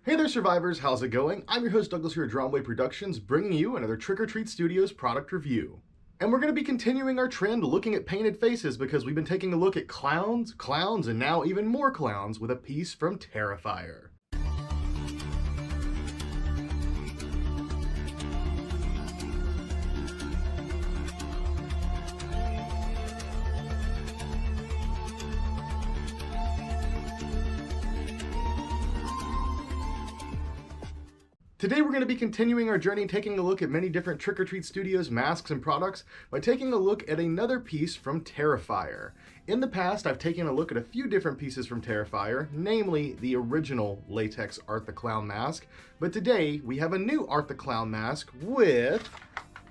Hey there, survivors, how's it going? I'm your host Douglas here at Dromway Productions, bringing you another Trick or Treat Studios product review. And we're going to be continuing our trend looking at painted faces because we've been taking a look at clowns, and now even more clowns with a piece from Terrifier. Today we're going to be continuing our journey taking a look at many different Trick or Treat Studios masks and products by taking a look at another piece from Terrifier. In the past, I've taken a look at a few different pieces from Terrifier, namely the original latex Art the Clown mask, but today we have a new Art the Clown mask with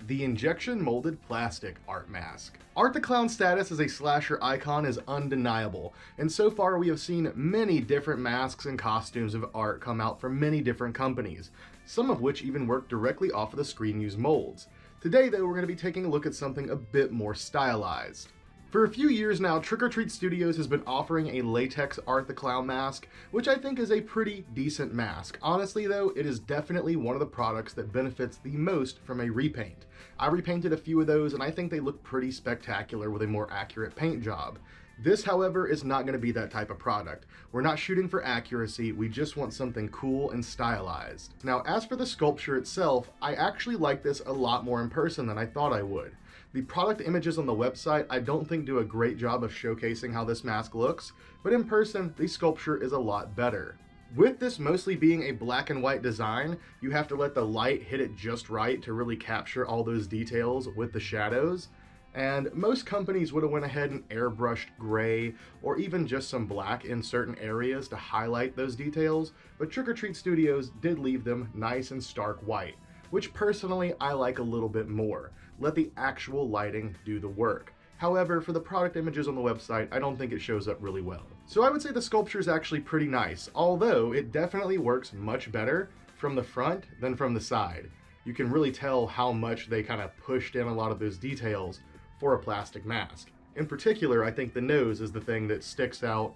the injection molded plastic art mask. Art the Clown's status as a slasher icon is undeniable, and so far we have seen many different masks and costumes of Art come out from many different companies, some of which even work directly off of the screen use molds. Today though, we're going to be taking a look at something a bit more stylized. For a few years now, Trick or Treat Studios has been offering a latex Art the Clown mask, which I think is a pretty decent mask. Honestly though, it is definitely one of the products that benefits the most from a repaint. I repainted a few of those and I think they look pretty spectacular with a more accurate paint job. This, however, is not going to be that type of product. We're not shooting for accuracy, we just want something cool and stylized. Now, as for the sculpture itself, I actually like this a lot more in person than I thought I would. The product images on the website I don't think do a great job of showcasing how this mask looks, but in person, the sculpture is a lot better. With this mostly being a black and white design, you have to let the light hit it just right to really capture all those details with the shadows. And most companies would have went ahead and airbrushed gray or even just some black in certain areas to highlight those details, but Trick or Treat Studios did leave them nice and stark white, which personally I like a little bit more. Let the actual lighting do the work. However, for the product images on the website, I don't think it shows up really well. So I would say the sculpture is actually pretty nice, although it definitely works much better from the front than from the side. You can really tell how much they kind of pushed in a lot of those details for a plastic mask. In particular, I think the nose is the thing that sticks out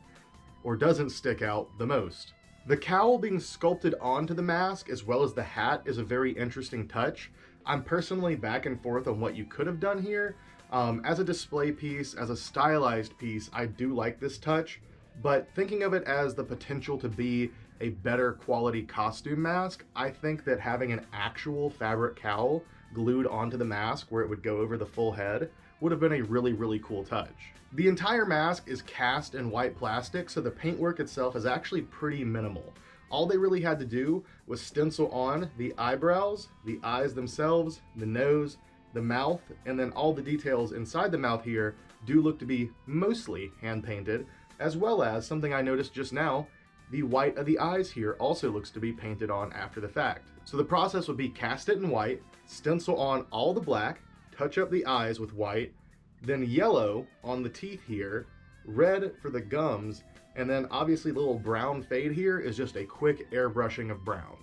or doesn't stick out the most. The cowl being sculpted onto the mask as well as the hat is a very interesting touch. I'm personally back and forth on what you could have done here. As a display piece, as a stylized piece, I do like this touch, but thinking of it as the potential to be a better quality costume mask, I think that having an actual fabric cowl glued onto the mask where it would go over the full head would have been a really, really cool touch. The entire mask is cast in white plastic, so the paintwork itself is actually pretty minimal. All they really had to do was stencil on the eyebrows, the eyes themselves, the nose, the mouth, and then all the details inside the mouth here do look to be mostly hand painted, as well as something I noticed just now, the white of the eyes here also looks to be painted on after the fact. So the process would be cast it in white, stencil on all the black, touch up the eyes with white, then yellow on the teeth here, red for the gums, and then obviously the little brown fade here is just a quick airbrushing of brown.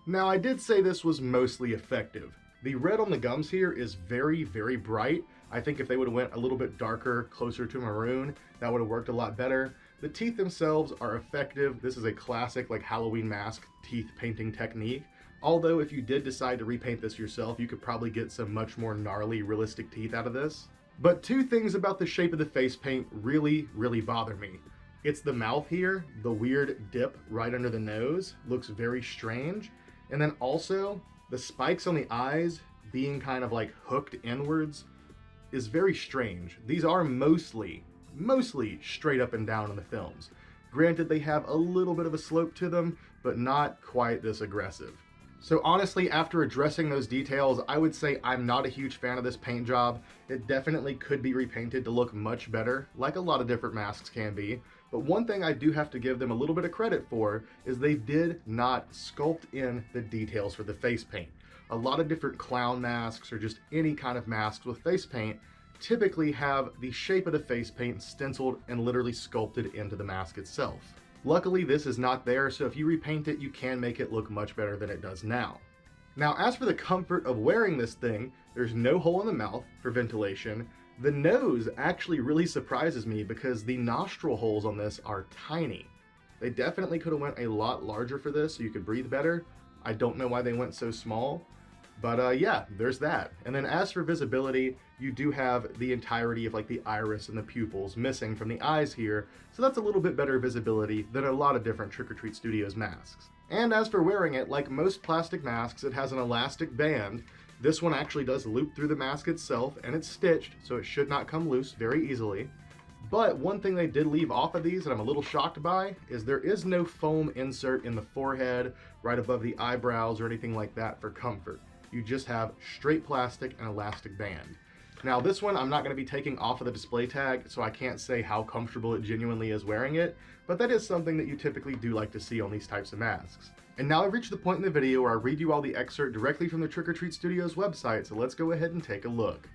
Now I did say this was mostly effective. The red on the gums here is very, very bright. I think if they would have went a little bit darker, closer to maroon, that would have worked a lot better. The teeth themselves are effective. This is a classic like Halloween mask teeth painting technique. Although if you did decide to repaint this yourself, you could probably get some much more gnarly, realistic teeth out of this. But two things about the shape of the face paint really, really bother me. It's the mouth here, the weird dip right under the nose, looks very strange. And then also, the spikes on the eyes being kind of like hooked inwards is very strange. These are mostly straight up and down in the films. Granted, they have a little bit of a slope to them, but not quite this aggressive. So honestly, after addressing those details, I would say I'm not a huge fan of this paint job. It definitely could be repainted to look much better, like a lot of different masks can be. But one thing I do have to give them a little bit of credit for is they did not sculpt in the details for the face paint. A lot of different clown masks or just any kind of masks with face paint typically have the shape of the face paint stenciled and literally sculpted into the mask itself. Luckily, this is not there, so if you repaint it, you can make it look much better than it does now. Now, as for the comfort of wearing this thing, there's no hole in the mouth for ventilation. The nose actually really surprises me because the nostril holes on this are tiny. They definitely could have went a lot larger for this so you could breathe better. I don't know why they went so small. But yeah, there's that. And then as for visibility, you do have the entirety of like the iris and the pupils missing from the eyes here, so that's a little bit better visibility than a lot of different Trick or Treat Studios masks. And as for wearing it, like most plastic masks, it has an elastic band. This one actually does loop through the mask itself, and it's stitched, so it should not come loose very easily. But one thing they did leave off of these that I'm a little shocked by is there is no foam insert in the forehead, right above the eyebrows, or anything like that for comfort. You just have straight plastic and elastic band. Now this one I'm not going to be taking off of the display tag, so I can't say how comfortable it genuinely is wearing it, but that is something that you typically do like to see on these types of masks. And now I've reached the point in the video where I read you all the excerpt directly from the Trick or Treat Studios website, so let's go ahead and take a look.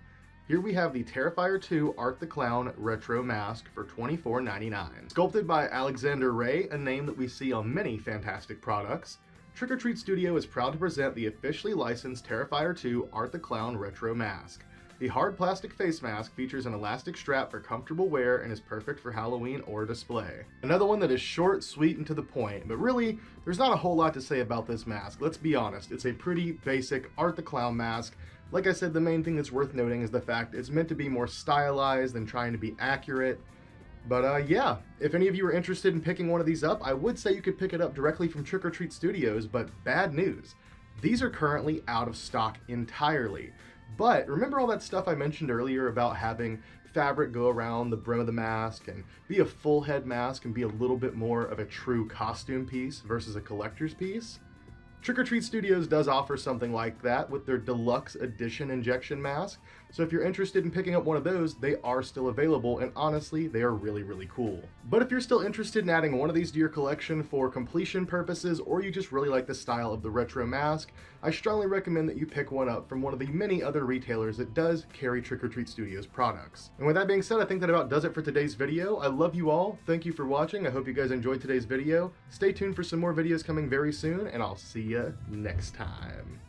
Here we have the Terrifier 2 Art the Clown Retro Mask for $24.99. Sculpted by Alexander Ray, a name that we see on many fantastic products, Trick or Treat Studio is proud to present the officially licensed Terrifier 2 Art the Clown Retro Mask. The hard plastic face mask features an elastic strap for comfortable wear and is perfect for Halloween or display. Another one that is short, sweet, and to the point, but really, there's not a whole lot to say about this mask. Let's be honest, it's a pretty basic Art the Clown mask. Like I said, the main thing that's worth noting is the fact it's meant to be more stylized than trying to be accurate. But yeah, if any of you are interested in picking one of these up, I would say you could pick it up directly from Trick or Treat Studios, but bad news. These are currently out of stock entirely. But remember all that stuff I mentioned earlier about having fabric go around the brim of the mask and be a full head mask and be a little bit more of a true costume piece versus a collector's piece? Trick or Treat Studios does offer something like that with their deluxe edition injection mask, so if you're interested in picking up one of those, they are still available, and honestly, they are really, really cool. But if you're still interested in adding one of these to your collection for completion purposes, or you just really like the style of the retro mask, I strongly recommend that you pick one up from one of the many other retailers that does carry Trick or Treat Studios products. And with that being said, I think that about does it for today's video. I love you all, thank you for watching, I hope you guys enjoyed today's video. Stay tuned for some more videos coming very soon, and I'll see you next time.